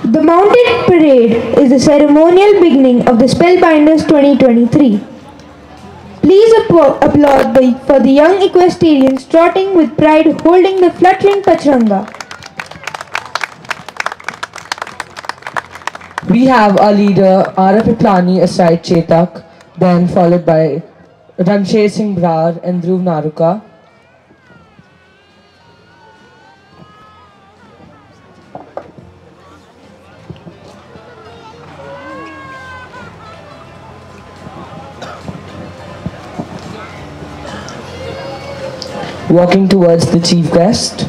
The mounted parade is the ceremonial beginning of the Spellbinders 2023. Please applaud for the young equestrians trotting with pride holding the fluttering pachranga. We have our leader Araf Iplani aside Chetak, then followed by Ransher Singh Brar and Dhruv Naruka. Walking towards the chief guest.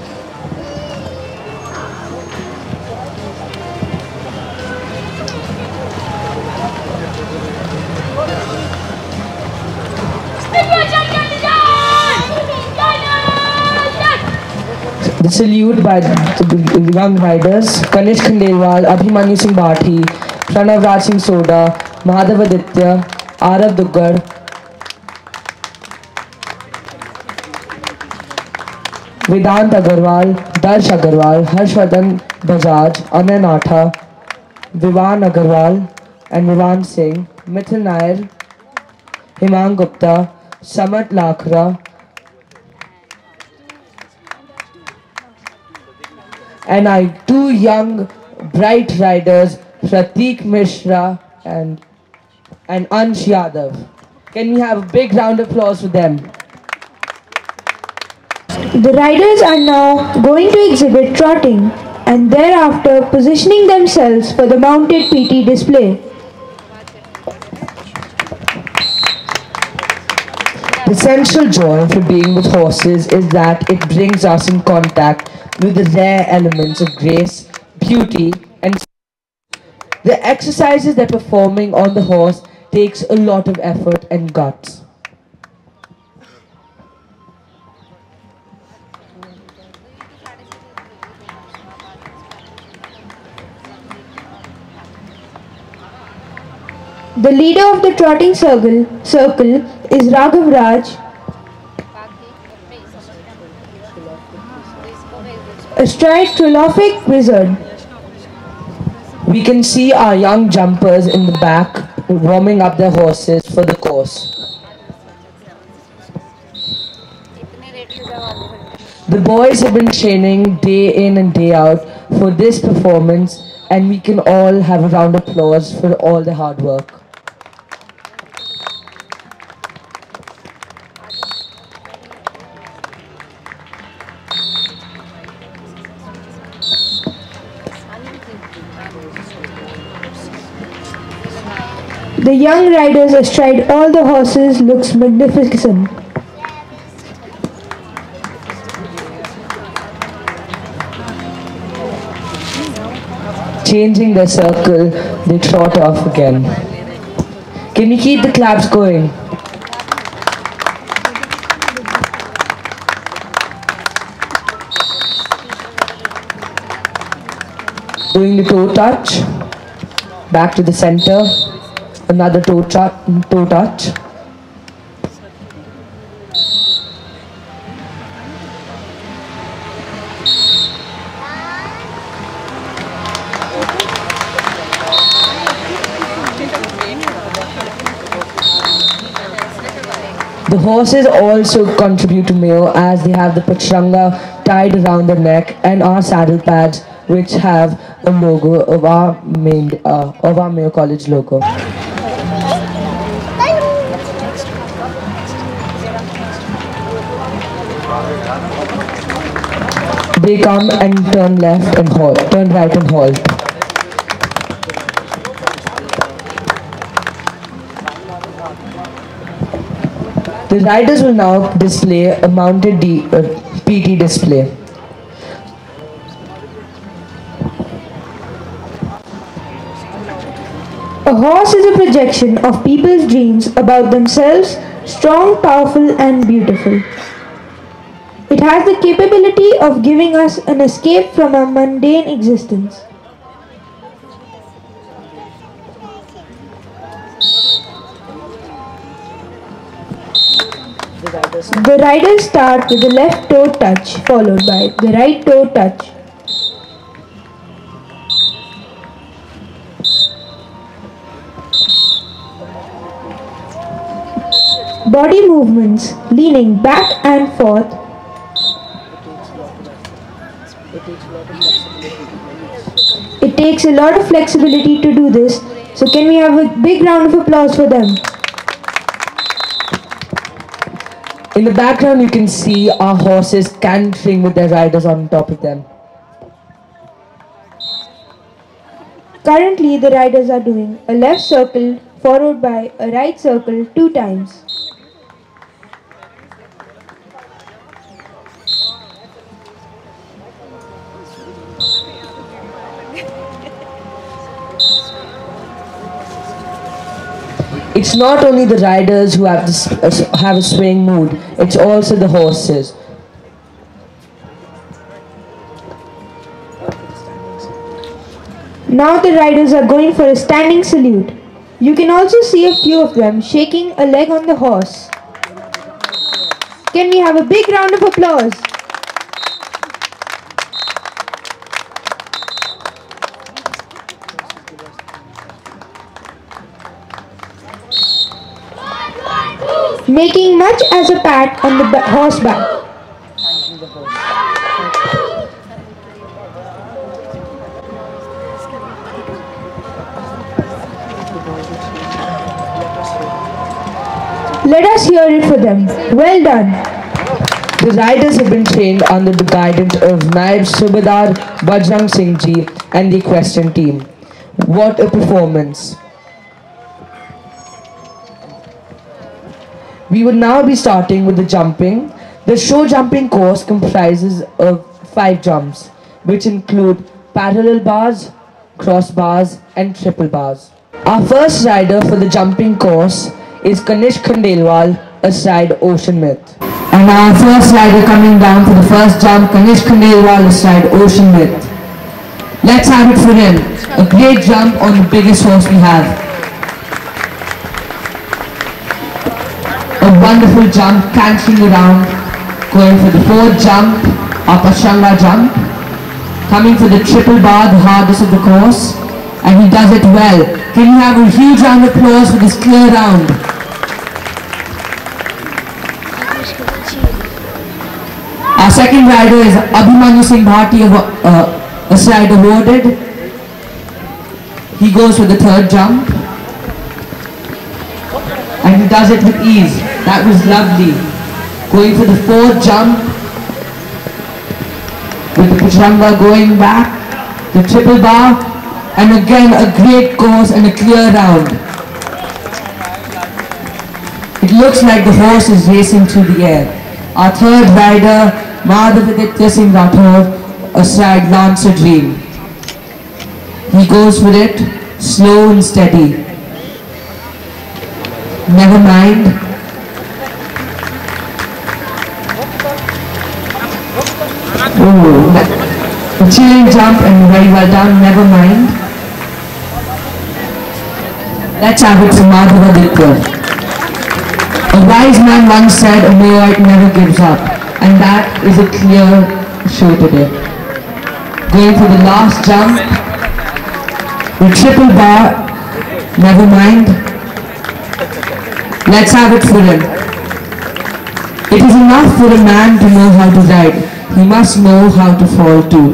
The salute by the young riders, Kanish Khandelwal, Abhimanyu Singh Bhathi, Pranav Raj Singh Soda, Madhav Aditya, Arav Duggar, Vedant Agarwal, Darsh Agarwal, Harshvardhan Bajaj, Anay Natha, Vivan Agarwal and Vivan Singh, Mithil Nair, Himang Gupta, Samat Lakhra, and I two young bright riders, Prateek Mishra and Ansh Yadav. Can we have a big round of applause for them? The riders are now going to exhibit trotting and thereafter positioning themselves for the mounted PT display. The central joy for being with horses is that it brings us in contact with the rare elements of grace, beauty, and the exercises that performing on the horse takes a lot of effort and guts. The leader of the trotting circle is Raghav Raj, astride Trilophic Wizard. We can see our young jumpers in the back warming up their horses for the course. The boys have been training day in and day out for this performance, and we can all have a round of applause for all the hard work. The young riders astride all the horses looks magnificent. Changing their circle, they trot off again. Can we keep the claps going? Doing the toe touch, back to the center, another toe touch. The horses also contribute to Mayo as they have the pachranga tied around the neck and our saddle pads which have a logo of our Mayo College logo. They come and turn left and halt, turn right and halt. The riders will now display a mounted PT display. A horse is a projection of people's dreams about themselves, strong, powerful and beautiful. It has the capability of giving us an escape from our mundane existence. The riders start with the left toe touch followed by the right toe touch. Body movements, leaning back and forth. It takes a lot of flexibility to do this, so can we have a big round of applause for them? In the background you can see our horses cantering with their riders on top of them. Currently the riders are doing a left circle followed by a right circle 2 times. It's not only the riders who have a swaying mood, it's also the horses. Now the riders are going for a standing salute. You can also see a few of them shaking a leg on the horse. Can we have a big round of applause? Making much as a pat on the horseback. Let us hear it for them. Well done. The riders have been trained under the guidance of Naib Subadar Bajrang Singh Ji and the equestrian team. What a performance! We will now be starting with the jumping. The show jumping course comprises of 5 jumps, which include parallel bars, cross bars and triple bars. Our first rider for the jumping course is Kanishk Khandelwal astride Ocean Myth. And our first rider coming down for the first jump, Kanishk Khandelwal astride Ocean Myth. Let's have it for him. A great jump on the biggest horse we have. A wonderful jump, cantering around, going for the 4th jump, our Pashanga jump, coming for the triple bar, the hardest of the course, and he does it well. Can you have a huge round of applause for this clear round? Our second rider is Abhimanyu Singh Bhati of astride awarded. He goes for the 3rd jump. And he does it with ease. That was lovely. Going for the 4th jump. With the pachranga going back. The triple bar. And again a great course and a clear round. It looks like the horse is racing through the air. Our 3rd rider, Madhavaditya Singh Rathore, astride Lancer Dream. He goes for it, slow and steady. Never mind. A chilling jump and very well done, never mind. Let's have it for Madhavaditya. A wise man once said, a Mayoite never gives up. And that is a clear show today. Going for the last jump. The triple bar, never mind. Let's have it for him. enough for a man to know how to ride. He must know how to fall too.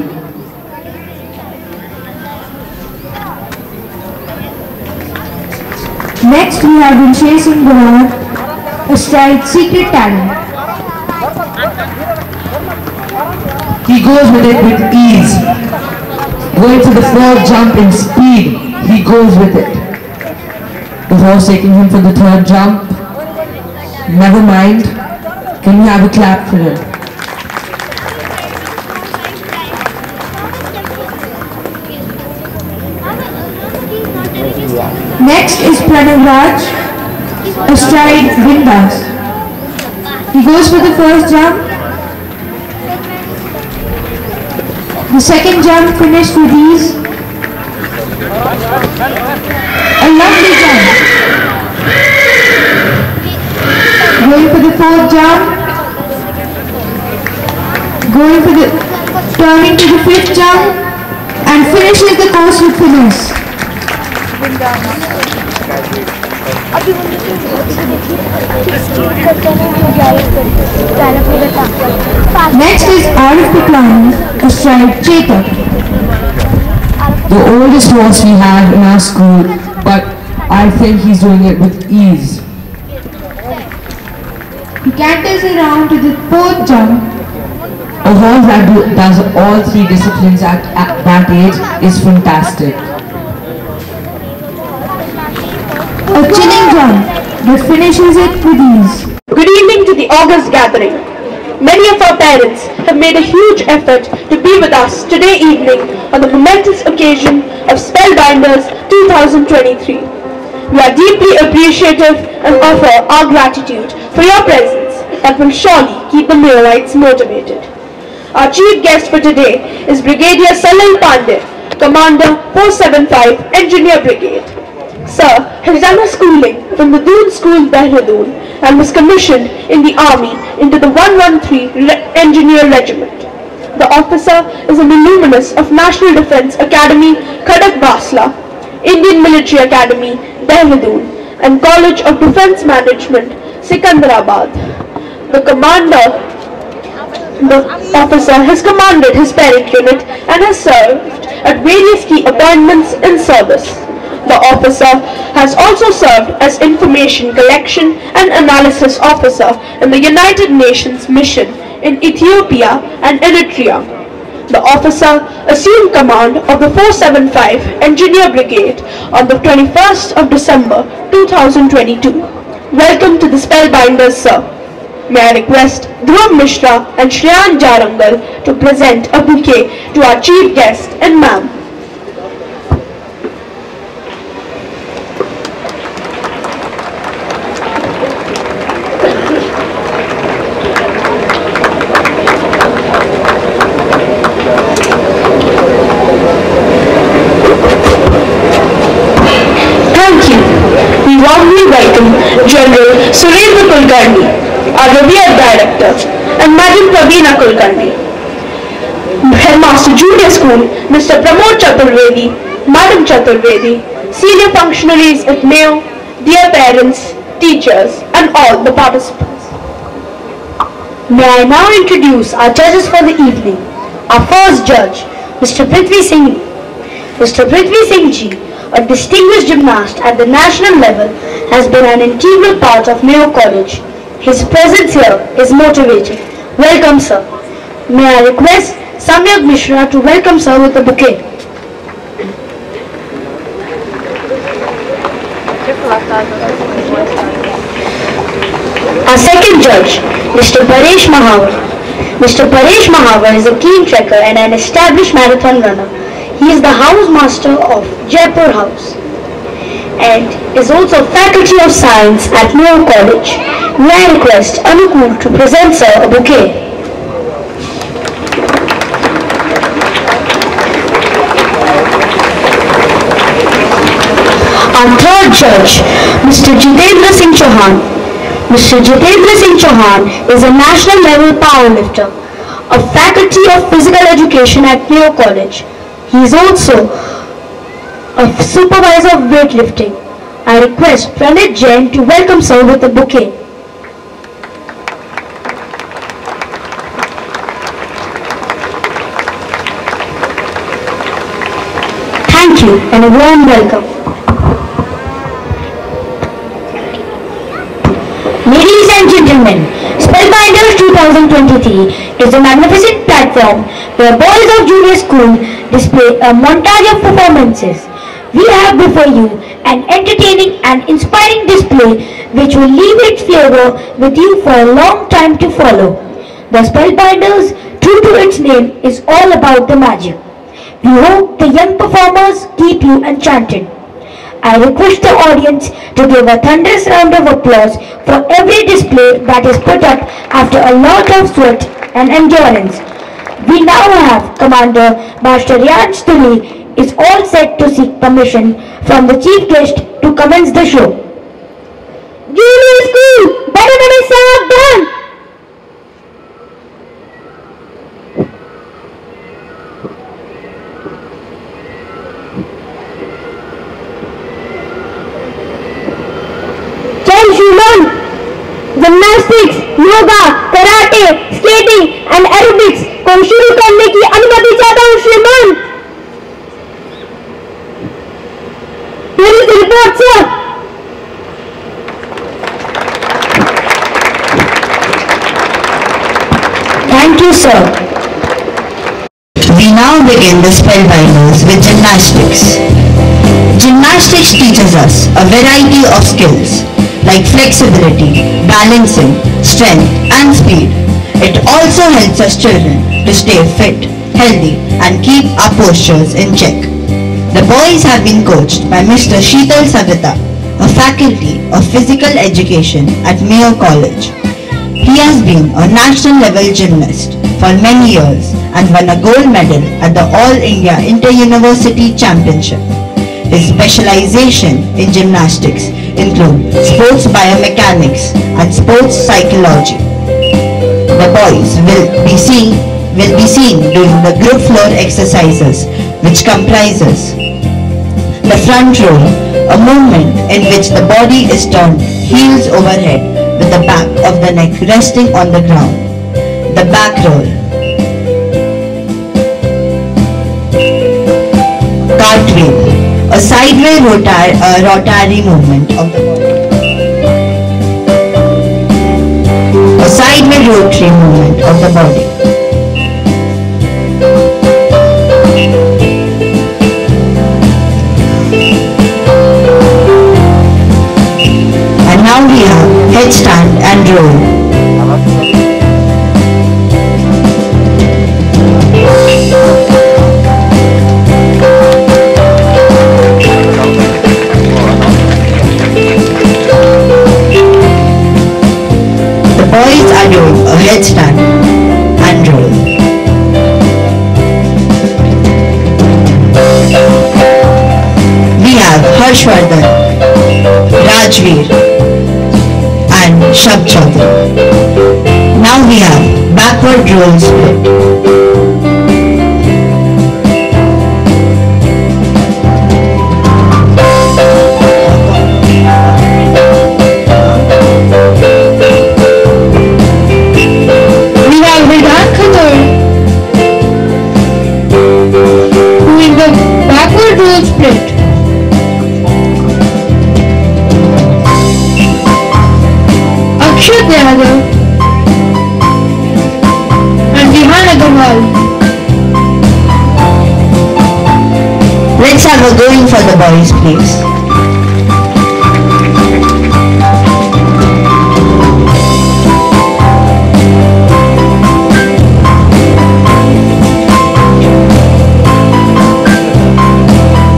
Next we have been chasing Gaurav, astride secret talent. He goes with it with ease. Going for the fourth jump in speed, he goes with it. The horse taking him for the third jump. Never mind. Can we have a clap for him? Next is Pranavraj, astride Bindas. He goes for the first jump. The second jump finished with ease. A lovely jump. Going for the fourth jump. Going for the turning to the fifth jump and finishes the course with finesse. Next is Arif Piklani, astride Chetak. The oldest horse we have in our school, but I think he's doing it with ease. He canters around to the fourth jump. A horse that does all three disciplines at that age is fantastic. A chilling jump that finishes it with ease. Good evening to the August gathering. Many of our parents have made a huge effort to be with us today evening on the momentous occasion of Spellbinders 2023. We are deeply appreciative and offer our gratitude for your presence that will surely keep the Mayoites motivated. Our chief guest for today is Brigadier Salil Pandey, Commander 475 Engineer Brigade. Sir has done his schooling from the Doon School, Dehradun, and was commissioned in the Army into the 113 Engineer Regiment. The officer is an alumnus of National Defence Academy, Khadak Basla, Indian Military Academy, Dehradun, and College of Defence Management, Sikandrabad. The officer has commanded his parent unit and has served at various key appointments in service. The officer has also served as Information Collection and Analysis Officer in the United Nations Mission in Ethiopia and Eritrea. The officer assumed command of the 475 Engineer Brigade on the 21st of December 2022. Welcome to the Spellbinders, sir. May I request Dhruv Mishra and Shreyan Jarangal to present a bouquet to our chief guest and ma'am. Warmly welcome General Surendra Kulkarni, our revered director, and Madam Praveena Kulkarni. Headmaster Junior School, Mr. Pramod Chaturvedi, Madam Chaturvedi, senior functionaries at Mayo, dear parents, teachers, and all the participants. May I now introduce our judges for the evening. Our first judge, Mr. Prithvi Singh. Mr. Prithvi Singh ji, a distinguished gymnast at the national level, has been an integral part of Mayo College. His presence here is motivating. Welcome, sir. May I request Samyak Mishra to welcome sir with a bouquet. Our second judge, Mr. Paresh Mahavar. Mr. Paresh Mahavar is a keen trekker and an established marathon runner. He is the housemaster of Jaipur House and is also faculty of science at Mayo College. May I request Anukul to present sir a bouquet. Our third judge, Mr. Jitendra Singh Chauhan. Mr. Jitendra Singh Chauhan is a national level powerlifter, a faculty of physical education at Mayo College. He is also a supervisor of weightlifting. I request Pranit Jain to welcome sir with a bouquet. Thank you and a warm welcome. Ladies and gentlemen, Spellbinder 2023 is a magnificent platform where boys of junior school display a montage of performances. We have before you an entertaining and inspiring display which will leave its flavor with you for a long time to follow. The Spellbinders, true to its name, is all about the magic. We hope the young performers keep you enchanted. I request the audience to give a thunderous round of applause for every display that is put up after a lot of sweat and endurance. We now have Commander Master Ryan Stuli is all set to seek permission from the chief guest to commence the show. Junior school, better than a done. Gymnastics, yoga, karate, skating and aerobics को शुरू करने की अनुमति चाहता हूँ श्रीमान। Here is the report, sir. Thank you, sir. We now begin the Spellbinders with gymnastics. Gymnastics teaches us a variety of skills like flexibility, balancing, strength and speed. It also helps us children to stay fit, healthy and keep our postures in check. The boys have been coached by Mr. Sheetal Savita, a faculty of physical education at Mayo College. He has been a national level gymnast for many years and won a gold medal at the All India Inter-University Championship. His specialization in gymnastics include sports biomechanics and sports psychology. The boys will be seen doing the group floor exercises, which comprises the front roll, a movement in which the body is turned heels overhead with the back of the neck resting on the ground. The back roll, cartwheel, a sideways rotary movement of the body. A sideways rotary movement of the body. And now we have headstand and roll. Boys are doing a headstand and roll. We have Harshvardhan, Rajveer and Shabd Chaudhary. Now we have backward roll split. Let's have a going for the boys, please.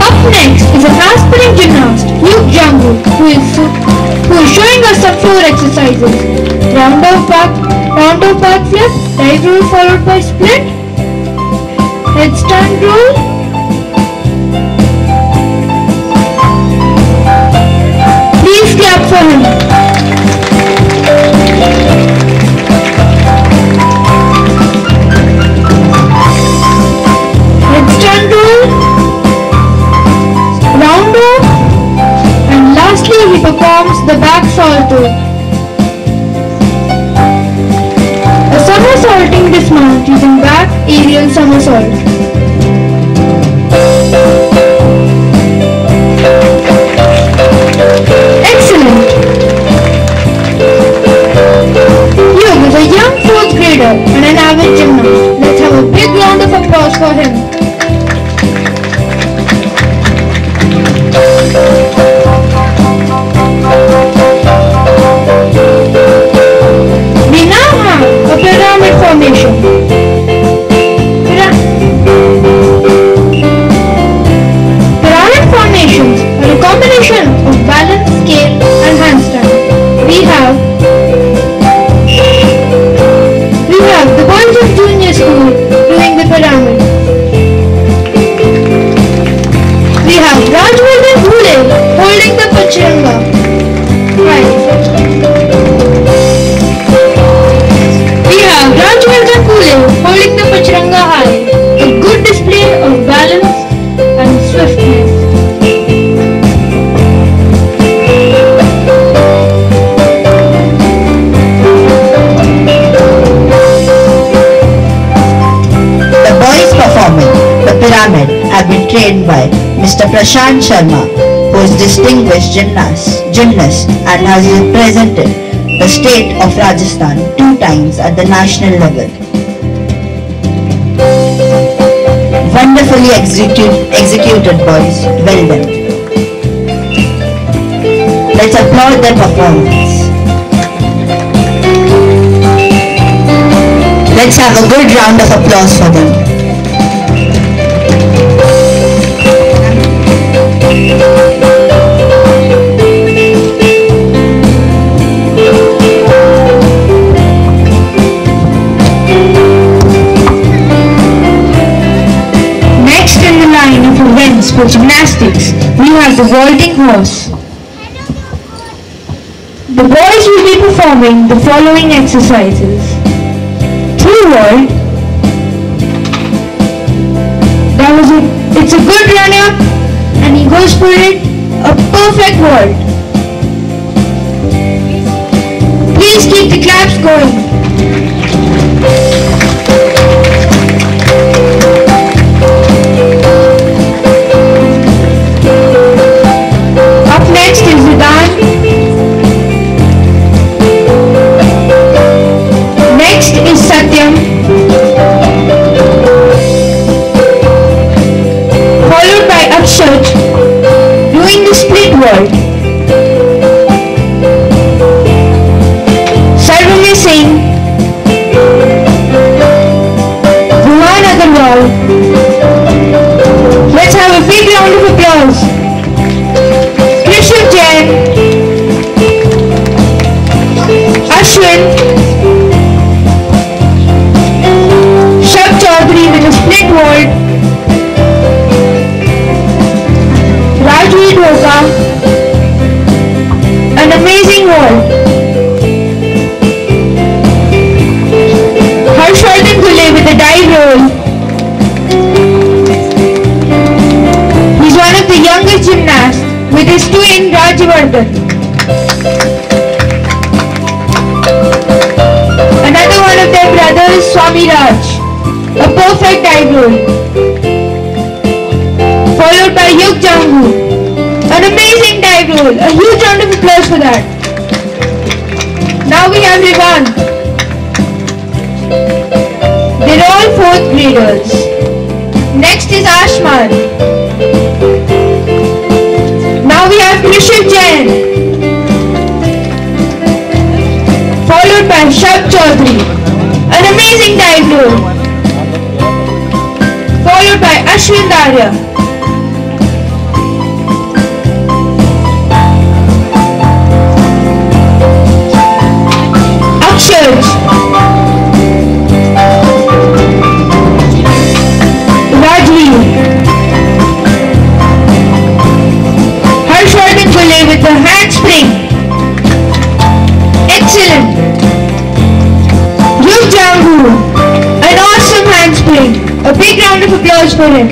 Up next is an aspiring gymnast, Luke Jangu, who is showing us some floor exercises. Round of back flip, right roll followed by split, headstand roll, clap for him. Headstand roll, round off, and lastly he performs the back salto. A somersaulting dismount using back aerial somersault. for him. We now have a pyramid formation. Pyramid formations are a combination of balance, scale and handstand. We have the boys of junior school doing the pyramid. We have Rajwardhan Dhule holding the pacharanga. We have Rajwardhan Dhule holding the pacharanga high. A good display of balance and swiftness. The boys performing the pyramid have been trained by Mr. Prashant Sharma, who is distinguished gymnast and has represented the state of Rajasthan 2 times at the national level. Wonderfully executed boys, well done. Let's applaud their performance. Let's have a good round of applause for them. Next in the line of events for gymnastics, we have the vaulting horse. The boys will be performing the following exercises. Through vault. It's a good run up and he goes for it, a perfect vault. Please keep the claps going. Up next is the dance. Next is Satyam, followed by Akshat doing the split vault. Sarvamya Singh, Ruhan Agarwal. Let's have a big round of applause. Krishna Jain, Ashwin, Shab Chaudhary with a split vault, Rajvi Dhoka, an amazing vault, Harshvardhan Dhule with a dive roll. He's one of the youngest gymnasts with his twin Rajvardhan. Another one of their brothers, Swami Raj, a perfect dive roll. Followed by Yug Jangu, an amazing dive roll. A huge round of applause for that. Now we have Rivan. They're all 4th graders. Next is Ashman. Now we have Krishna Jain, followed by Shab Chaudhary, an amazing dive roll, followed by Ashwin Darya. Akshat, Rajvi, Harshvardhan Dhule with the handspring. Excellent. Yug Jangu, an awesome handspring. A big round of applause for him.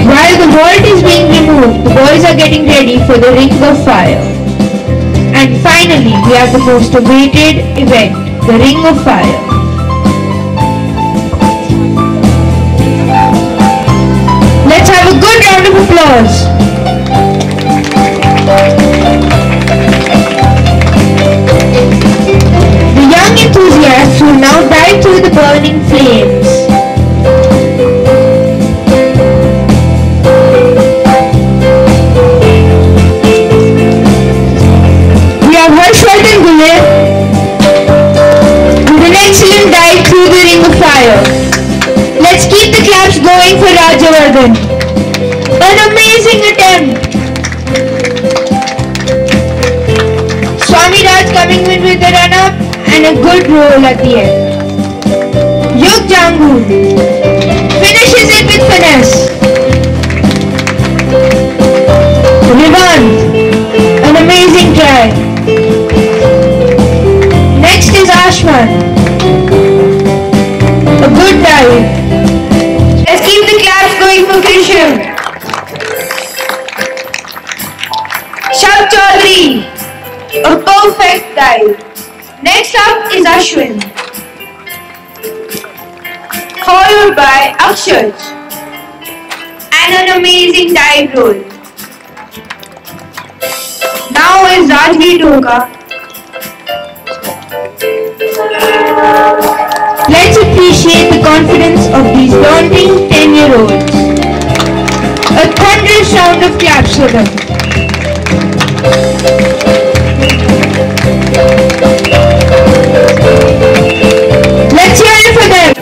While the vault is being removed, the boys are getting ready for the ring of fire. And finally, we have the most awaited event, the ring of fire. Let's have a good round of applause. burning flames. We have Harshvardhan Gule with an excellent dive through the ring of fire. Let's keep the claps going for Rajavardhan. An amazing attempt. Swami Raj coming in with a run-up and a good roll at the end. Yug Jangu finishes it with finesse. Rivant, an amazing try. Next is Ashman. A good dive. Let's keep the claps going for Krishan. Shav Chaudhary, a perfect dive. Next up is Ashwin, followed by Akshaj, and an amazing dive roll. Now is Rajveer Dhoka. Let's appreciate the confidence of these daunting 10-year-olds. A thunderous round of claps for them. Let's hear it for them.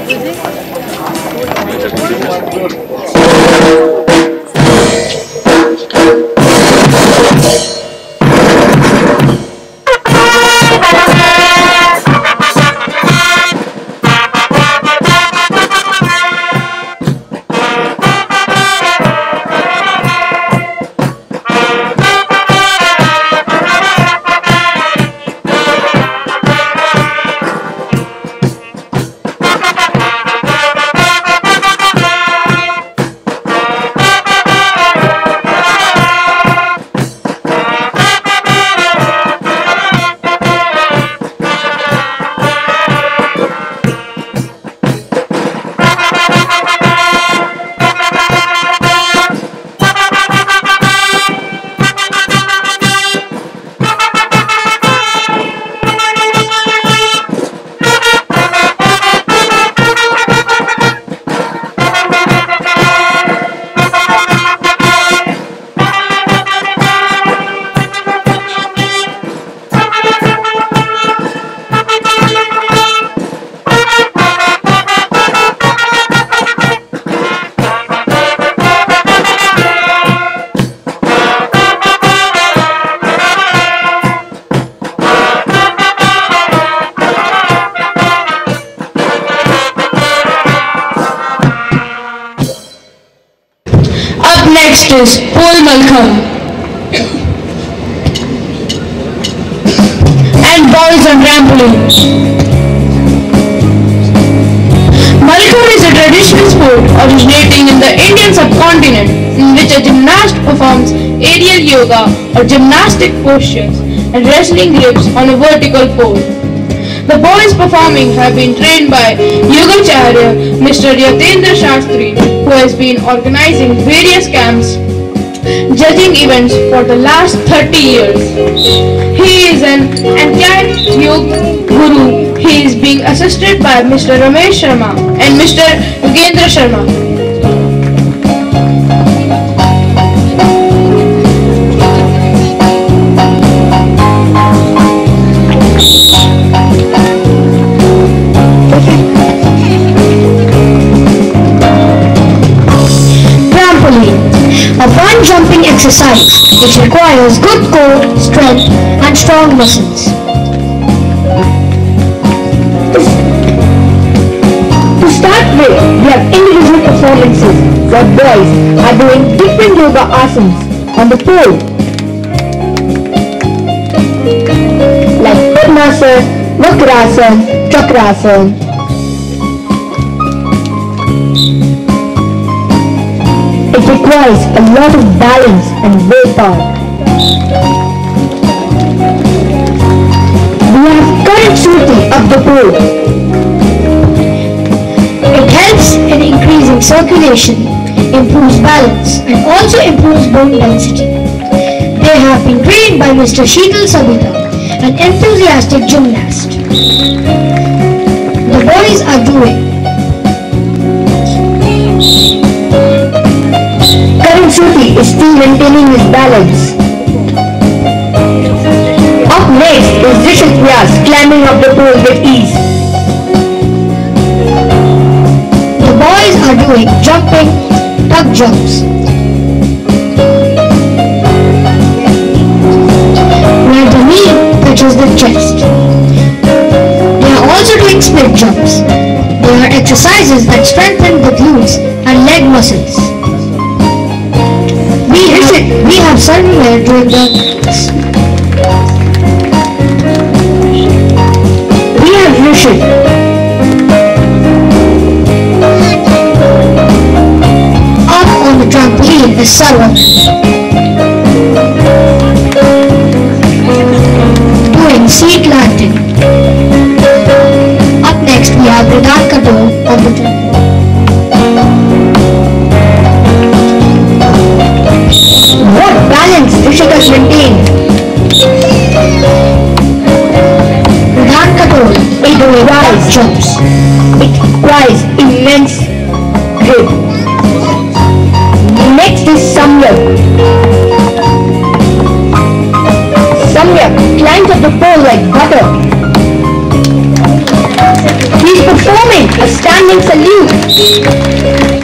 Next is Paul Malcolm and boys on trampoline. Malcolm is a traditional sport originating in the Indian subcontinent in which a gymnast performs aerial yoga or gymnastic postures and wrestling grips on a vertical pole. The boys performing have been trained by Yogacharya Mr. Yatendra Shastri, who has been organizing various camps, judging events for the last 30 years. He is an Ankhyat Yoga Guru. He is being assisted by Mr. Ramesh Sharma and Mr. Yogendra Sharma. A fun jumping exercise which requires good core, strength and strong muscles. To start with, we have individual performances where boys are doing different yoga asanas on the pole, like Padmasana, Vakrasana, Chakrasana. It requires a lot of balance and willpower. We have current shooting up the pole. It helps in increasing circulation, improves balance and also improves bone density. They have been trained by Mr. Sheetal Sabita, an enthusiastic gymnast. The boys are doing. Karan Shruti is still maintaining his balance. Up next is Rishit Vyas climbing up the pole with ease. The boys are doing jumping tuck jumps, where the knee touches the chest. They are also doing split jumps. They are exercises that strengthen the glutes and leg muscles. We have Sarvia doing the Rishit. Up on the trampoline is Sarva doing seat landing. Up next we have Vedant Katur on the trampoline. What balance Rishit has maintained. Vedant Katur It requires jumps. It requires immense grip. Next is Samyak. Samyak climbs up the pole like butter. He's performing a standing salute.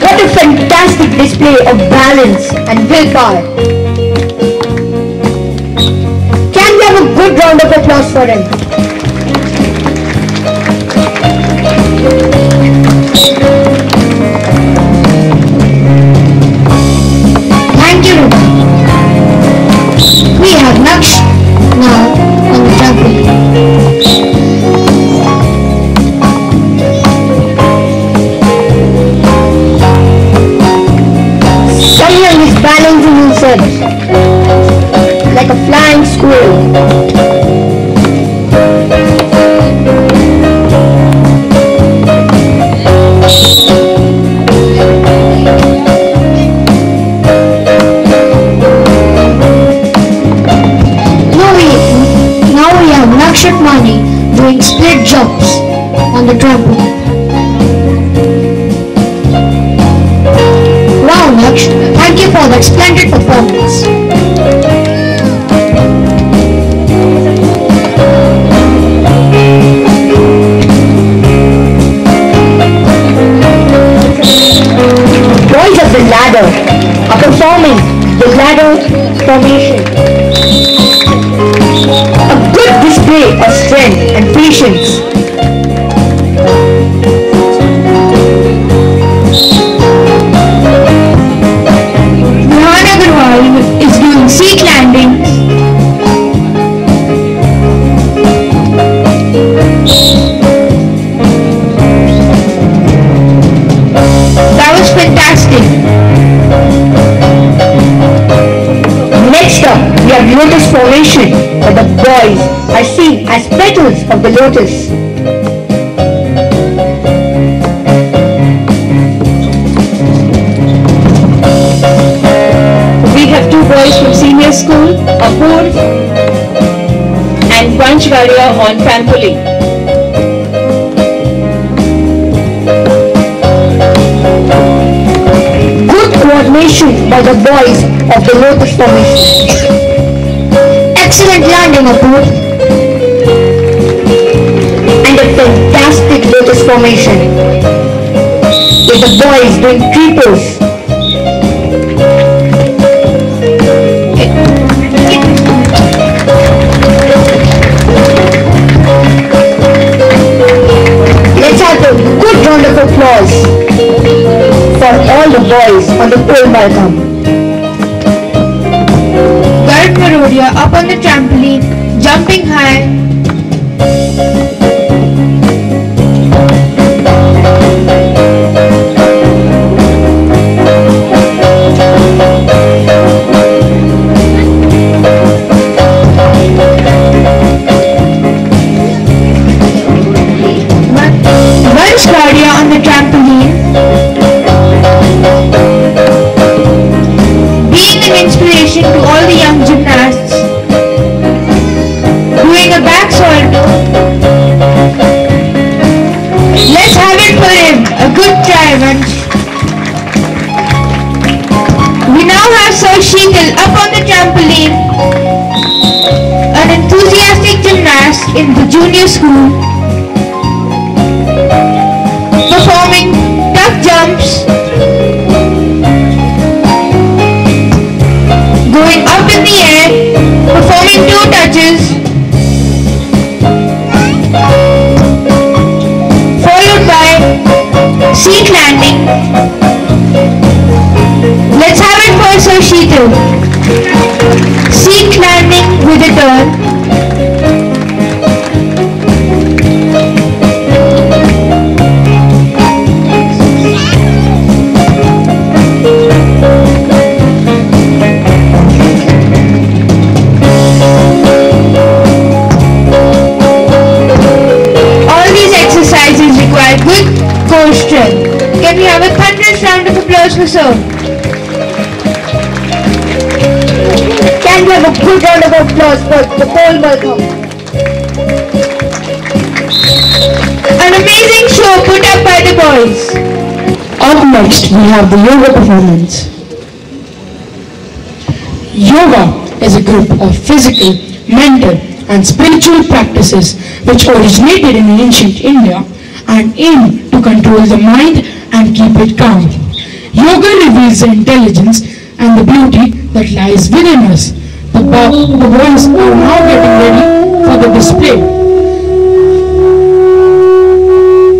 What a fantastic display of balance and willpower. Can we have a good round of applause for him? Thank you, Rupa. We have Naksh now on the trampoline. Samyak is balancing himself like a flying squirrel. Now we have Nakshit Mani doing split jumps on the trampoline. Wow, Naksh, thank you for that splendid performance. Boys of the ladder are performing the ladder formation. A good display of strength and patience. Mohan Agarwal is doing seat landings. That was fantastic. Next up, we have lotus formation, where the boys are seen as petals of the lotus. We have two boys from senior school, Apur and Panchgaria on trampoline. Good coordination by the boys of the lotus formation. Excellent landing, Apur. And a fantastic lotus formation, with the boys doing triples. Let's have a good round of applause for all the boys on the pole balcony. Garth Parodia up on the trampoline, jumping high. Vansh Gadia on the trampoline, being an inspiration to all the young gymnasts, doing a back salto. class in the junior school, performing duck jumps, going up in the air, performing toe touches, followed by seat landing. Let's have it for Sir Sheetal. Seat landing with a turn. Good core strength. Can we have a thunderous round of applause for Sir? Can we have a good round of applause for the whole welcome? An amazing show put up by the boys. Up next, we have the yoga performance. Yoga is a group of physical, mental, and spiritual practices which originated in ancient India and aim to control the mind and keep it calm. Yoga reveals the intelligence and the beauty that lies within us. The boys are now getting ready for the display.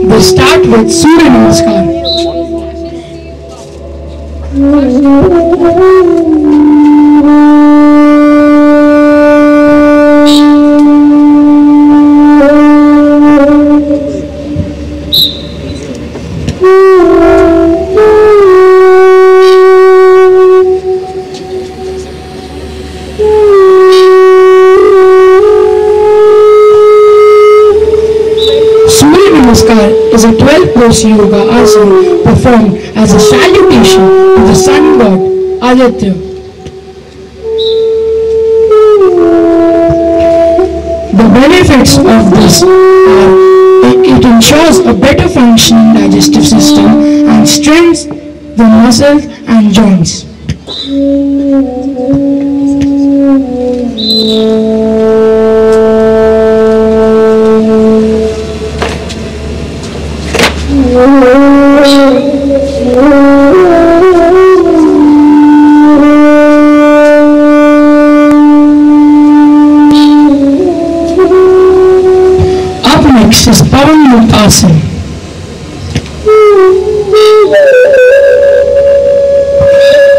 They start with Surya Namaskar. Is a 12-pose yoga asana performed as a salutation to the sun god Aditya. The benefits of this are it ensures a better functioning digestive system and strengthens the muscles and joints. Next is Asana.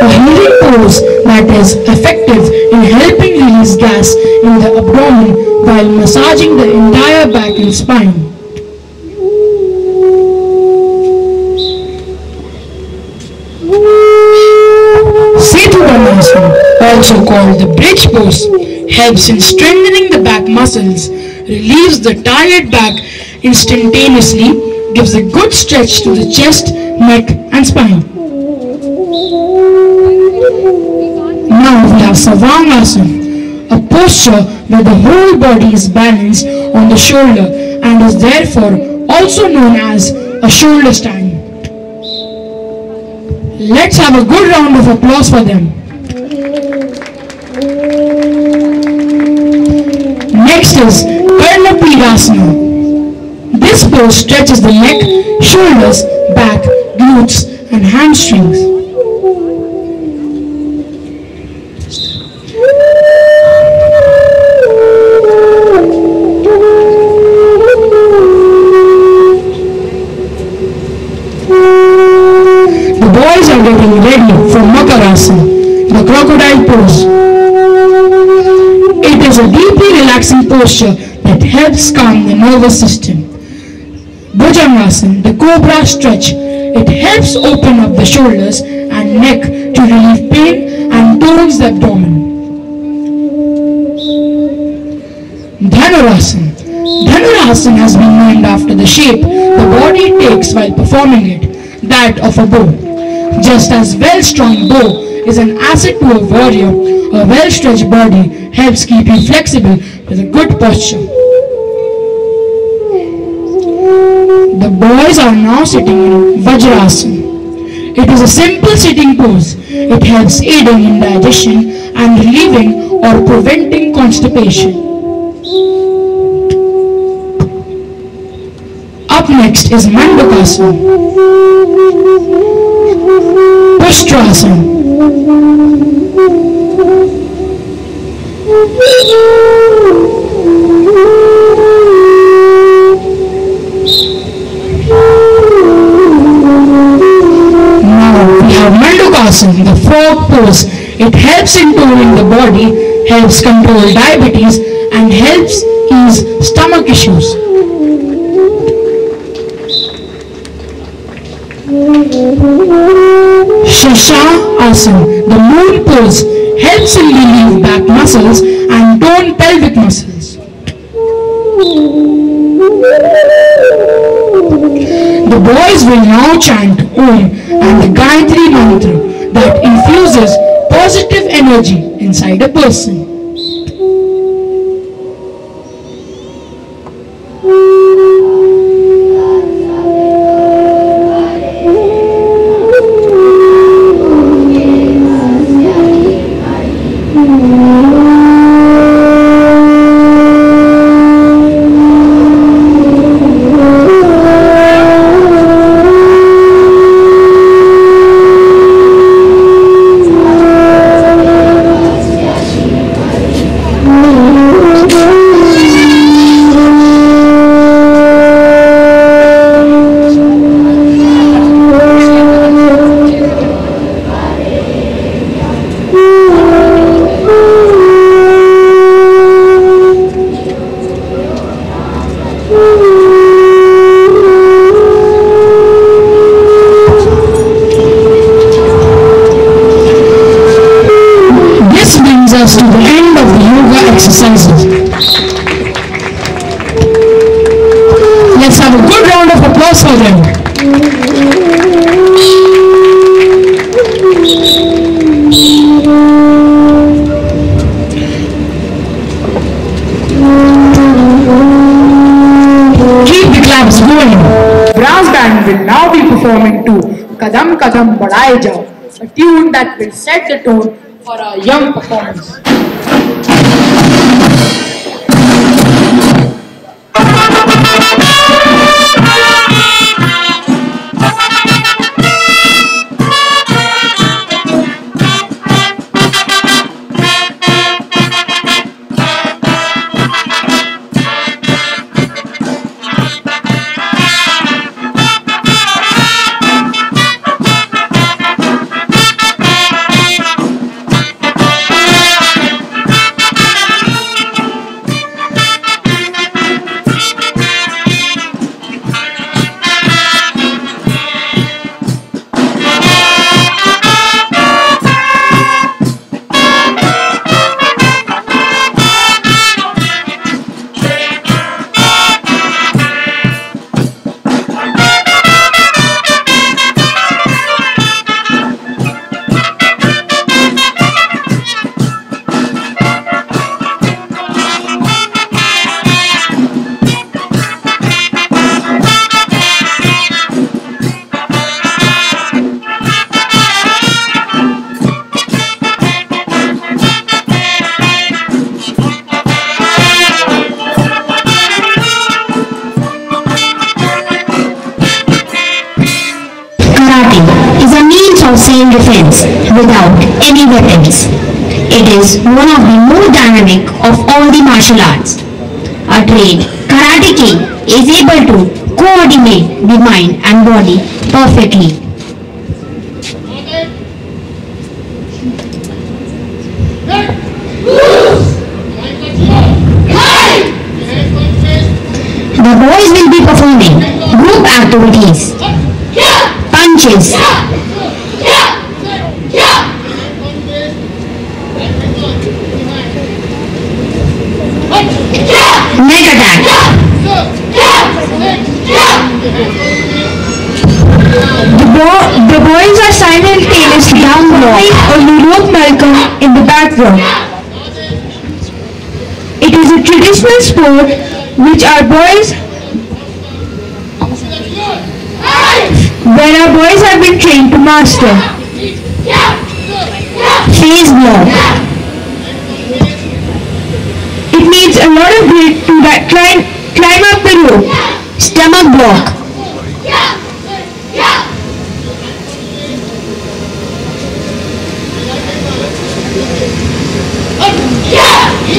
A healing pose that is effective in helping release gas in the abdomen while massaging the entire back and spine. Also called the bridge pose, helps in strengthening the back muscles, relieves the tired back instantaneously, gives a good stretch to the chest, neck and spine. Now we have Savangasana, a posture where the whole body is balanced on the shoulder and is therefore also known as a shoulder stand. Let's have a good round of applause for them. Next is Karnapidasana. This pose stretches the neck, shoulders, back, glutes and hamstrings. The boys are getting ready for Makarasana, the crocodile pose. It is a deeply relaxing posture that helps calm the nervous system. Bhujangasana, the cobra stretch. It helps open up the shoulders and neck to relieve pain and tones the abdomen. Dhanurasana. Dhanurasana has been named after the shape the body takes while performing it, that of a bow. Just as well-strung bow is an asset to a warrior, a well-stretched body helps keep you flexible with a good posture. The boys are now sitting in Vajrasana. It is a simple sitting pose. It helps aiding in digestion and relieving or preventing constipation. Up next is Mandukasana, Pushtrasana, Mandukasana, the frog pose. It helps in toning the body, helps control diabetes, and helps ease stomach issues. Shasha-asana, the moon pose, helps in relieve back muscles and tone pelvic muscles. The boys will now chant Om and the Gayatri mantra that infuses positive energy inside a person. Us to the end of the yoga exercises. Let's have a good round of applause for them. Keep the claps going. Brass band will now be performing to Kadam Kadam Badhaye Jao, a tune that will set the tone for our young performance. Of self-defense without any weapons. It is one of the most dynamic of all the martial arts. A trained Karate King is able to coordinate the mind and body perfectly. The boys will be performing group activities, punches, neck attack. The boys are simultaneously performing a Europe Malcolm in the background. It is a traditional sport which our boys have been trained to master. Face block. It needs a lot of grit to climb up the rope. Stomach block.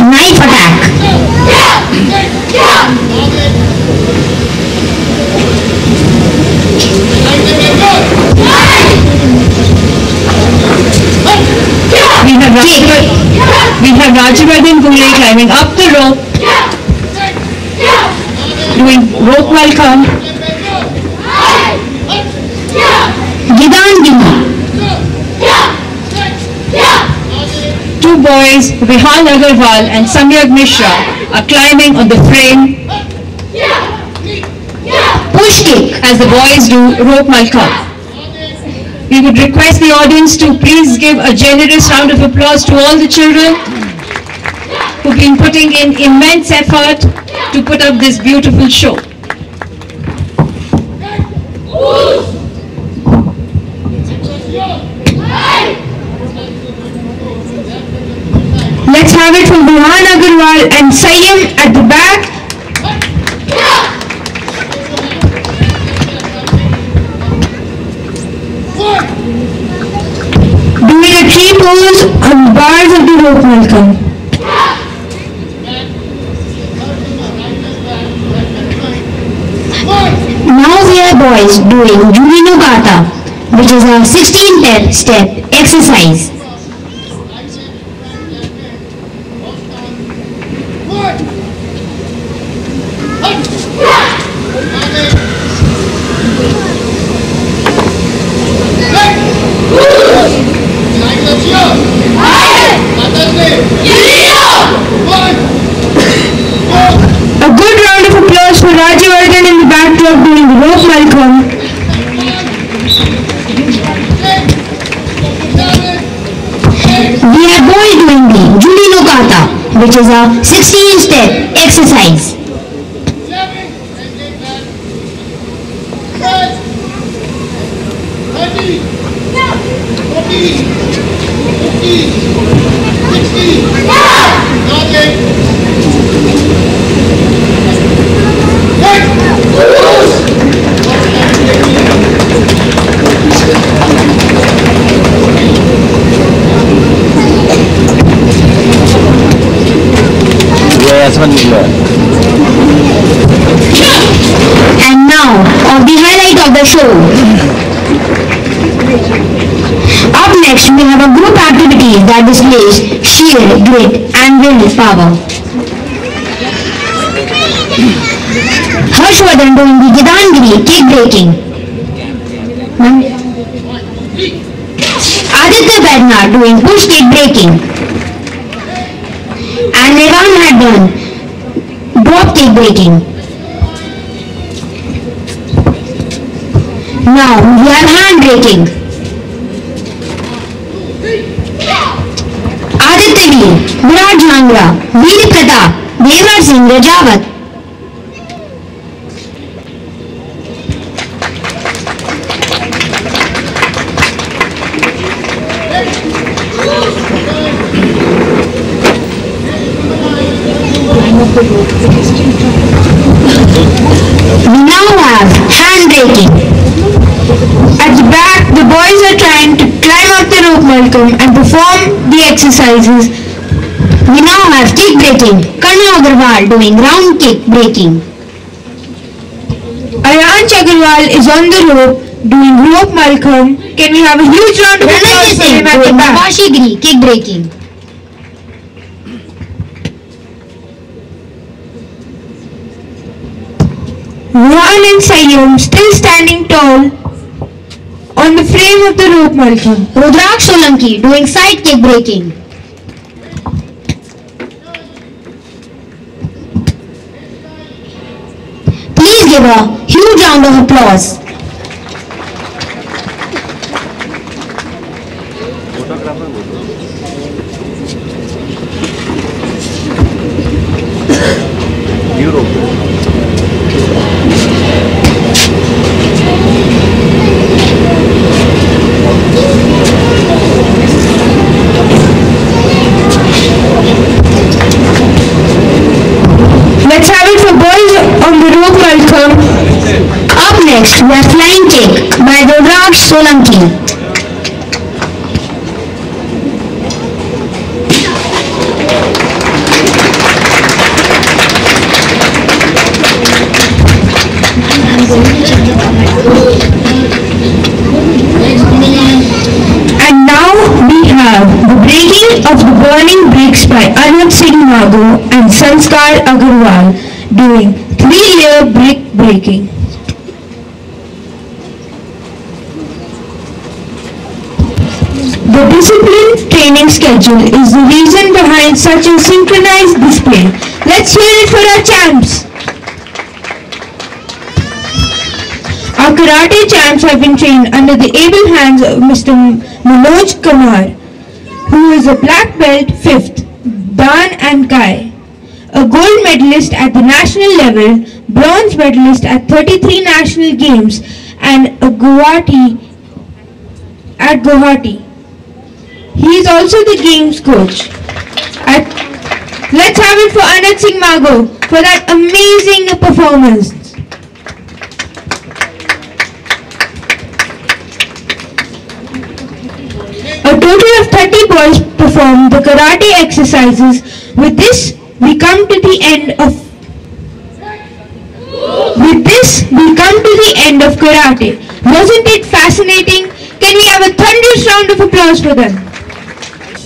Knife attack. We have Rajavardhan Gule climbing up the rope, doing rope welcome. Gidangini. Two boys, Vihal Agarwal and Samyak Mishra, are climbing on the frame Push kick. as the boys do rope welcome. We would request the audience to please give a generous round of applause to all the children who've been putting in immense effort to put up this beautiful show. Let's have it from Vihan Agarwal and Sayyam at the back. Doing a tree pose on bars of the rope welcome. Now we are boys doing Julino Gata, which is a 16-step exercise. A good round of applause for Rajavardhan in the backdrop doing the rope welcome. We are boys doing the Julino Gata, which is a 16-step exercise. And now, of the highlight of the show. Up next, we have a group activity that displays sheer grit and willpower. Harshvardhan doing the Gidangiri kick breaking. Aditya Bednar doing push kick breaking. And Revan had done drop kick breaking. Now we have hand breaking. Aditya Veer, Virat Jhangra, Veer Pratap, Devar Singh Rajawat. We now have hand breaking. At the back, the boys are trying to climb up the rope welcome and perform the exercises. We now have kick breaking. Karna Agarwal doing round kick breaking. Ayanch Agarwal is on the rope doing rope welcome. Can we have a huge round of applause Ranajit for him Singh at the doing back? Navashigiri kick breaking. Vihan and Sayyam still standing tall on the frame of the rope welcome. Rudraksh Solanki doing side kick breaking. Please give a huge round of applause. Let's have it for boys on the rope welcome. The Flying Kick by Rudraj Solanki. And now we have the breaking of the burning bricks by Anand Singh Mago and Sanskar Agarwal doing 3-layer brick breaking. The disciplined training schedule is the reason behind such a synchronized display. Let's hear it for our champs. Our karate champs have been trained under the able hands of Mr. Manoj Kumar, who is a black belt 5th, Dan and Kai, a gold medalist at the national level, bronze medalist at 33 national games and at Guwahati. He is also the games coach. Let's have it for Anand Singh Mago for that amazing performance. A total of 30 boys performed the karate exercises. With this, we come to the end of karate. Wasn't it fascinating? Can we have a thunderous round of applause for them?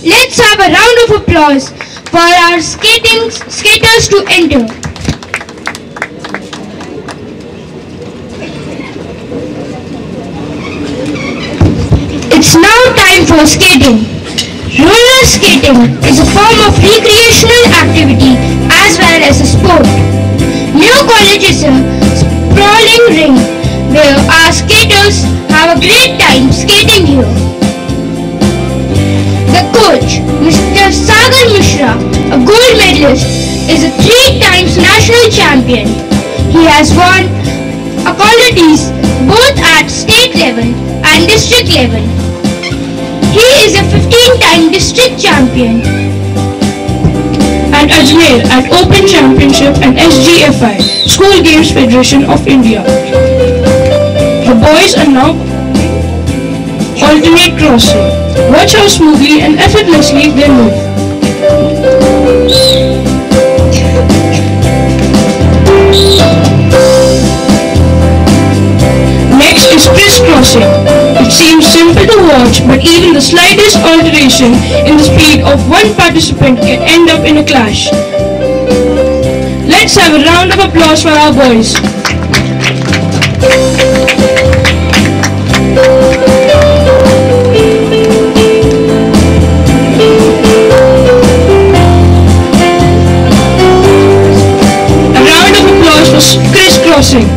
Let's have a round of applause for our skaters to enter. It's now time for skating. Roller skating is a form of recreational activity as well as a sport. New College is a sprawling ring where our skaters have a great time skating here. The coach, Mr. Sagar Mishra, a gold medalist, is a 3 times national champion. He has won accolades both at state level and district level. He is a 15-time district champion and Ajmer at Open Championship and SGFI, School Games Federation of India. The boys are now alternate crossing. Watch how smoothly and effortlessly they move. Next is crisscrossing. It seems simple to watch, but even the slightest alteration in the speed of one participant can end up in a clash. Let's have a round of applause for our boys. A round of applause for crisscrossing.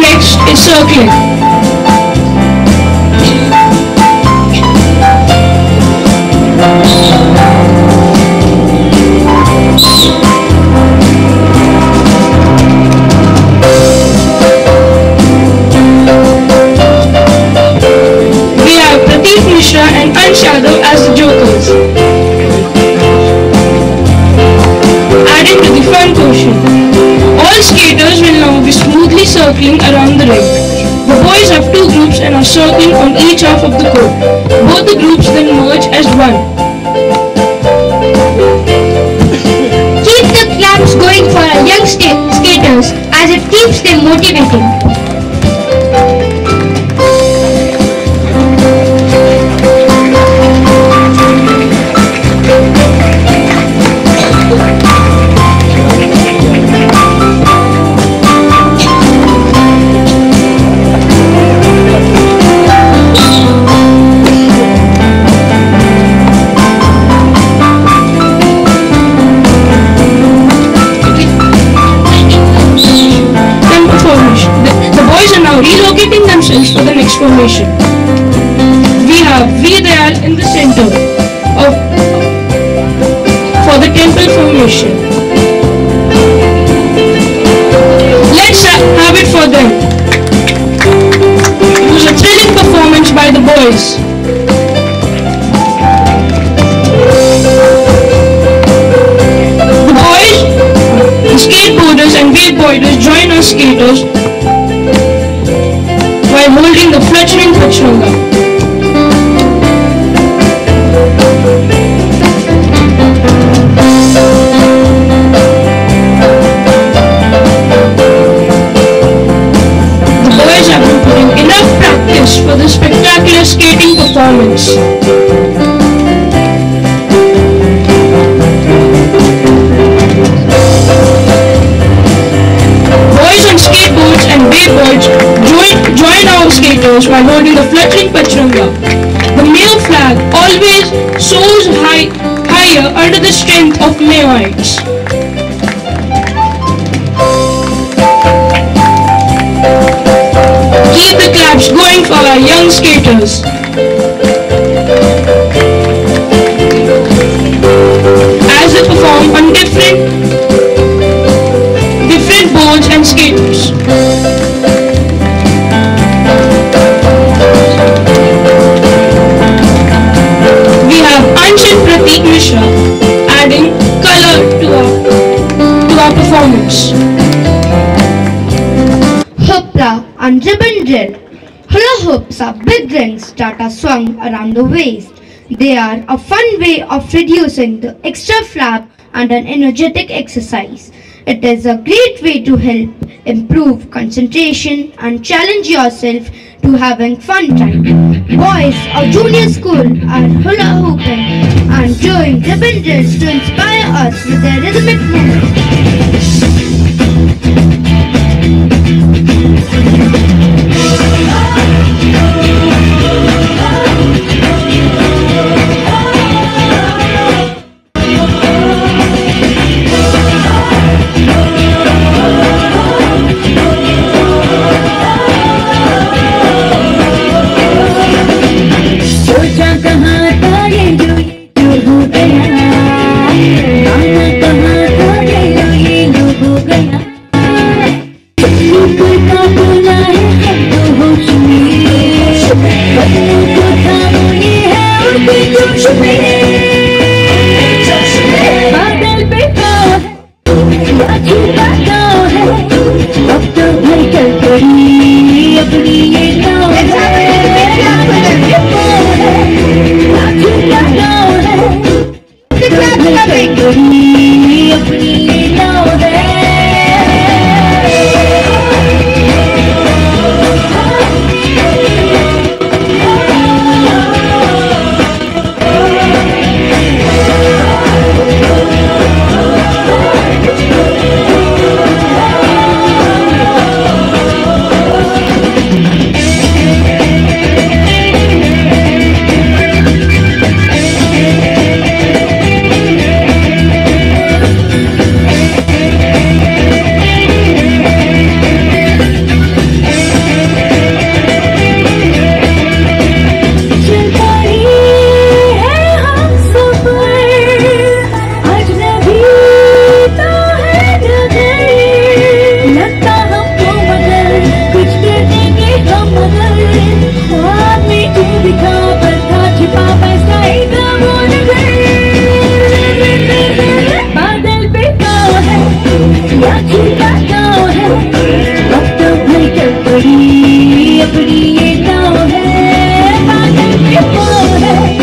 Next is circling. We have Pradeep Mishra and Ansh Yadav as the jokers. Adding to the fun quotient. All skaters will now be smoothly circling around the ring. The boys have 2 groups and are circling on each half of the court. Both the groups then merge as one. Keep the claps going for our young skaters as it keeps them motivating. Relocating themselves for the next formation. We have Vidayal in the center for the temple formation. Let's have it for them. It was a thrilling performance by the boys. The boys boarders and wakeboarders join our skaters while holding the fluttering pachranga. Enough practice for the spectacular skating performance. Boys on skateboards and wakeboards join our skaters while holding the fluttering pachranga. The male flag always soars higher under the strength of Maoites. Keep the claps going for our young skaters. As they perform on different boards and skaters. We have Ansh and Pratik Mishra adding color to our performance. Hopla and ribbon drill. Hula hoops are big rings that are swung around the waist. They are a fun way of reducing the extra flap and an energetic exercise. It is a great way to help improve concentration and challenge yourself to having fun time. Boys of junior school are hula hooping and doing ribbon drills to inspire us with their rhythmic movements.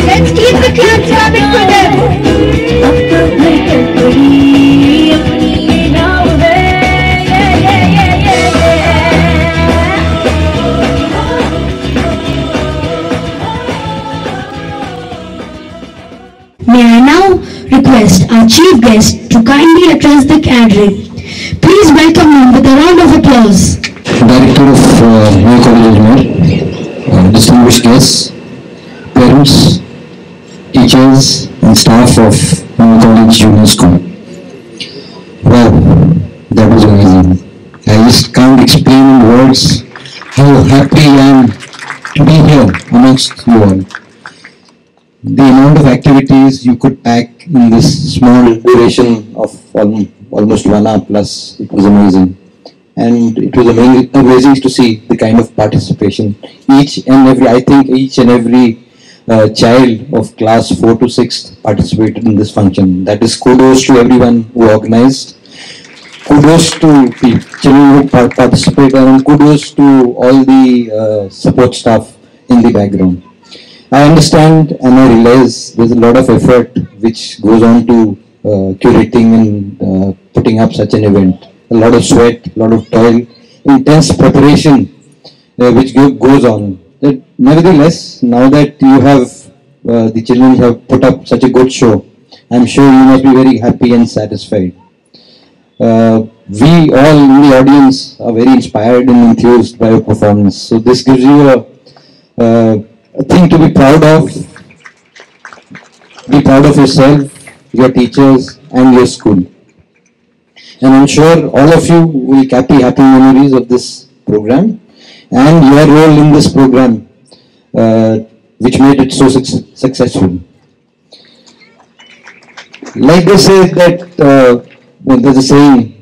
Let's keep the claps coming for them. May I now request our chief guest to kindly address the gathering. Please welcome him with a round of applause. Director of New College, distinguished guests, parents, teachers and staff of New College Junior School. Wow, that was amazing. I just can't explain in words how happy I am to be here amongst you all. The amount of activities you could pack in this small duration of almost 1 hour plus, it was amazing. And it was amazing to see the kind of participation. I think each and every child of class 4 to 6 participated in this function. That is kudos to everyone who organized. kudos to children who participate, and kudos to all the support staff in the background. I understand and I realize there's a lot of effort which goes on to curating and putting up such an event. A lot of sweat, a lot of toil, intense preparation which goes on. That nevertheless, now that you have the children have put up such a good show, I'm sure you must be very happy and satisfied. We all in the audience are very inspired and enthused by your performance. So this gives you a thing to be proud of. Be proud of yourself, your teachers, and your school. And I'm sure all of you will carry happy memories of this program and your role in this program, which made it so successful. Like they say that there's a saying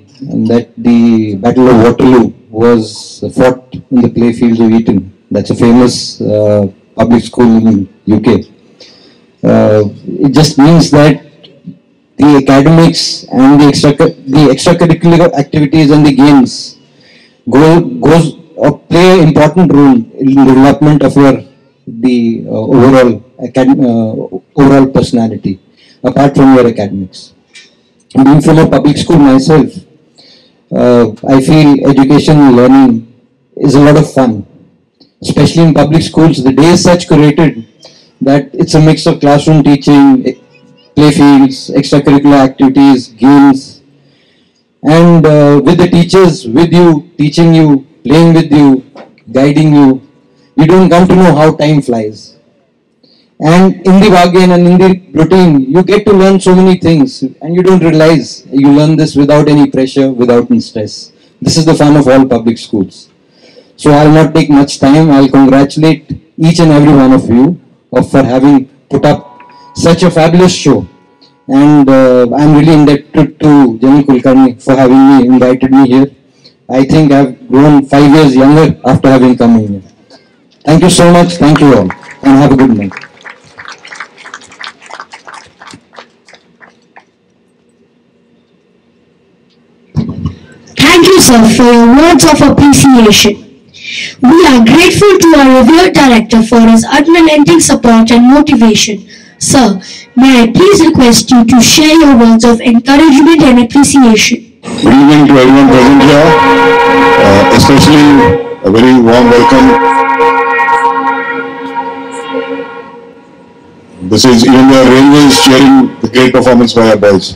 that the Battle of Waterloo was fought in the playfields of Eton. That's a famous public school in UK. It just means that the academics and the extracurricular activities and the games play an important role in the development of your overall personality, apart from your academics. Being from a public school myself, I feel education and learning is a lot of fun. Especially in public schools, the day is such curated that it's a mix of classroom teaching, playfields, extracurricular activities, games, and with the teachers with you, teaching you, playing with you, guiding you, you don't come to know how time flies. And in the bargain and in the routine, you get to learn so many things, and you don't realize you learn this without any pressure, without any stress. This is the fun of all public schools. So I'll not take much time. I'll congratulate each and every one of you for having put up such a fabulous show. And I'm really indebted to General Kulkarni for having invited me here. I think I've grown 5 years younger after having come in here. Thank you so much. Thank you all. And have a good night. Thank you, sir, for your words of appreciation. We are grateful to our revered director for his unrelenting support and motivation. Sir, may I please request you to share your words of encouragement and appreciation. Good evening to everyone present here, especially a very warm welcome. This is even the railways cheering the great performance by our boys.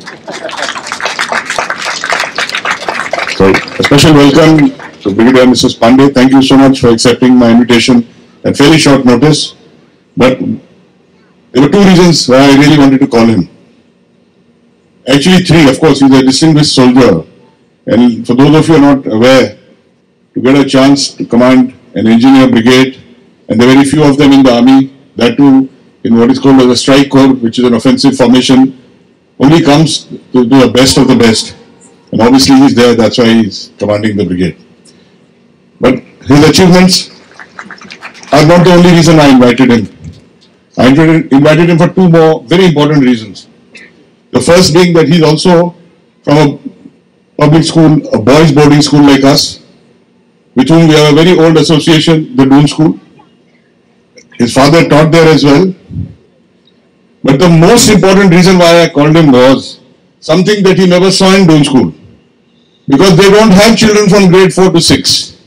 So, a special welcome to Brigadier Mrs. Pandey. Thank you so much for accepting my invitation at fairly short notice. But there were two reasons why I really wanted to call him. Actually three. Of course, he's a distinguished soldier. And for those of you who are not aware, to get a chance to command an engineer brigade, and there are very few of them in the army, that too in what is called as a strike corps, which is an offensive formation, only comes to the best of the best. And obviously he's there, that's why he's commanding the brigade. But his achievements are not the only reason I invited him. I invited him for two more very important reasons. The first being that he's also from a public school, a boys' boarding school like us, with whom we have a very old association, the Doon School. His father taught there as well. But the most important reason why I called him was something that he never saw in Doon School. Because they don't have children from grade 4 to 6.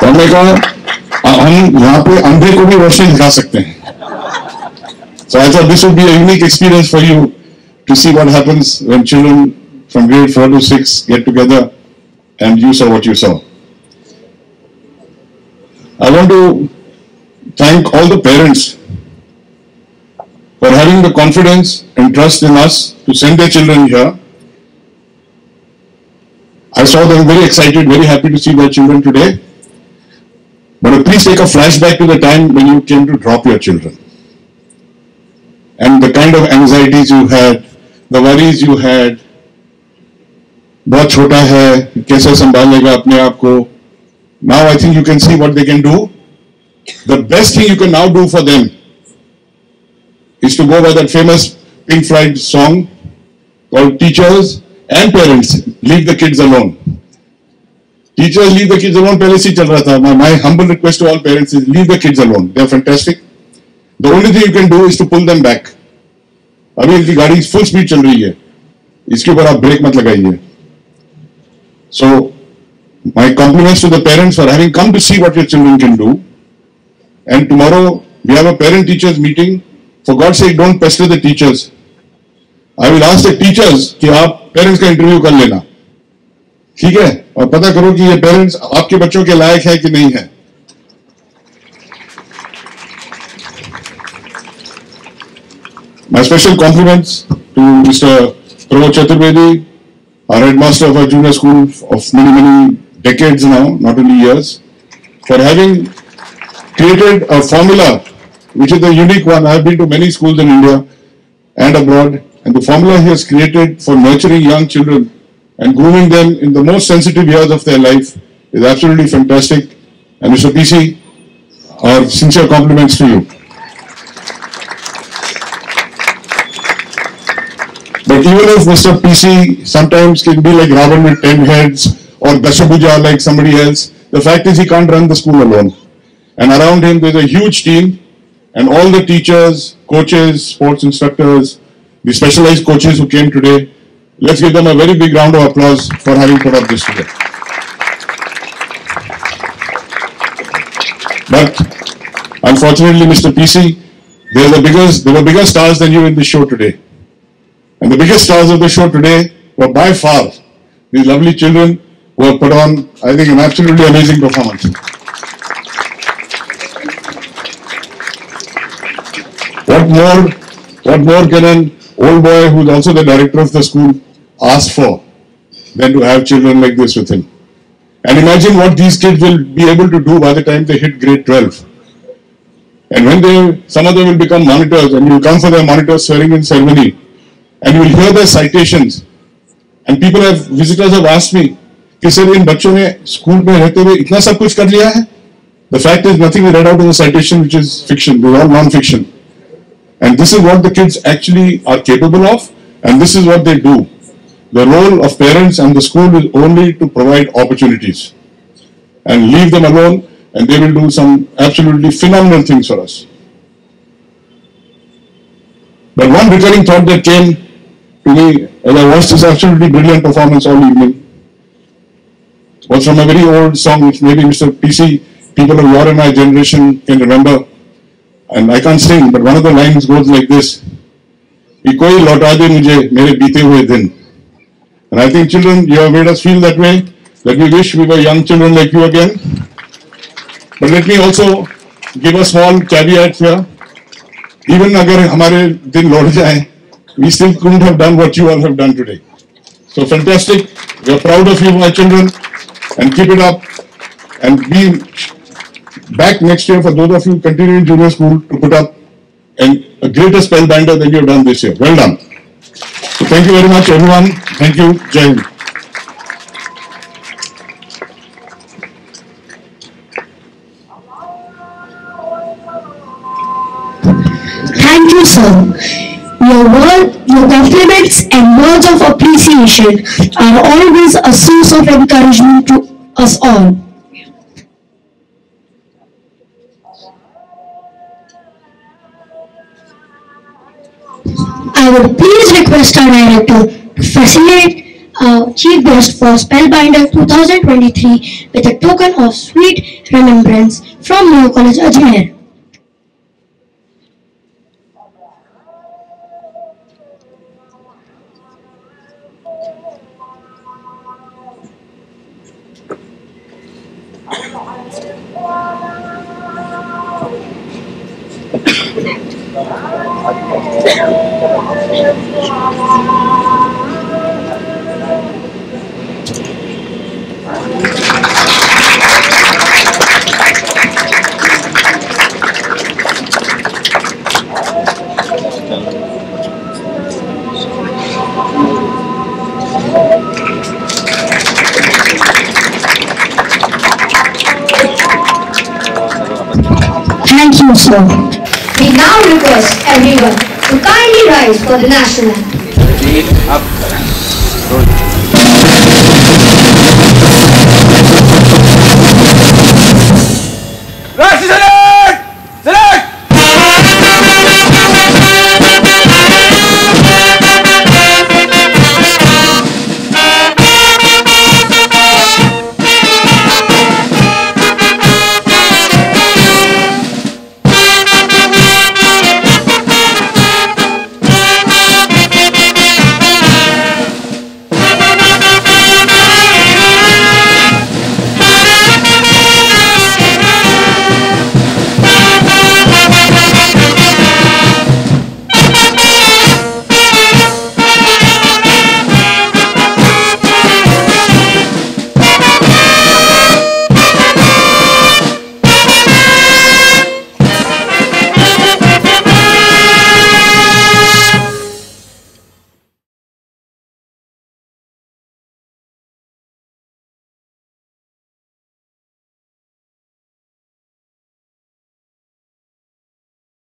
हमने कहा हम यहाँ पे अंधे को भी रोशनी दिखा सकते हैं. So I thought this would be a unique experience for you to see what happens when children from grade 4 to 6 get together and you saw what you saw. I want to thank all the parents for having the confidence and trust in us to send their children here. I saw them very excited, very happy to see their children today. But please take a flashback to the time when you came to drop your children. And the kind of anxieties you had, the worries you had. बहुत छोटा है, कैसे संभालेगा अपने आप को. Now I think you can see what they can do. The best thing you can now do for them is to go by that famous Pink Floyd song called Teachers and Parents Leave the Kids Alone. Teachers leave the kids alone पहले से चल रहा था. My humble request to all parents is leave the kids alone. They are fantastic. The only thing you can do is to pull them back. अभी इनकी गाड़ी full speed चल रही है. इसके ऊपर आप ब्रेक मत लगाइए. So my compliments to the parents for having come to see what your children can do. And tomorrow we have a parent-teachers meeting. For God's sake, don't pester the teachers. I will ask the teachers कि आप parents का interview कर लेना, ठीक है? और पता करो कि ये parents आपके बच्चों के लायक है कि नहीं है. My special compliments to Mr. Pramod Chaturvedi, our headmaster of our junior school of many decades now, not only years, for having created a formula which is a unique one. I have been to many schools in India and abroad, and the formula he has created for nurturing young children and grooming them in the most sensitive years of their life is absolutely fantastic. And Mr. PC, our sincere compliments to you. But even if Mr. PC sometimes can be like Ravan with 10 heads or Dashabhuja like somebody else, the fact is he can't run the school alone. And around him there's a huge team, and all the teachers, coaches, sports instructors, the specialized coaches who came today, let's give them a very big round of applause for having put up this today. But unfortunately, Mr. PC, there were bigger stars than you in the show today. And the biggest stars of the show today were by far these lovely children who have put on, I think, an absolutely amazing performance. What more can an old boy who is also the director of the school ask for than to have children like this with him? And imagine what these kids will be able to do by the time they hit grade 12. And when some of them will become monitors, and you will come for their monitor swearing-in ceremony, and you will hear their citations. And visitors have asked me, कि sir इन बच्चों ने school में रहते हुए इतना सब कुछ कर लिया है? The fact is nothing is read out in the citation which is fiction. They're all non-fiction. And this is what the kids actually are capable of, and this is what they do. The role of parents and the school is only to provide opportunities and leave them alone, and they will do some absolutely phenomenal things for us. But one recurring thought that came to me as I watched this absolutely brilliant performance all evening was from a very old song which maybe Mr. PC, people of your and my generation can remember. And I can't sing, but one of the lines goes like this: कि कोई लौटा दे मुझे मेरे बीते हुए दिन. And I think children, you have made us feel that way, that we wish we were young children like you again. But let me also give a small caveat here. Even अगर हमारे दिन लौट जाएं, we still couldn't have done what you all have done today. So fantastic. We are proud of you, my children, and keep it up. And be back next year for those of you continuing junior school to put up a greater Spellbinder than you have done this year. Well done. So thank you very much, everyone. Thank you. Jai Hind. Thank you, sir. Your compliments and words of appreciation are always a source of encouragement to us all. I would please request our director to facilitate our chief guest for Spellbinder 2023 with a token of sweet remembrance from New College Ajmer. Thank you, sir. We now request everyone to kindly rise for the national anthem. Racism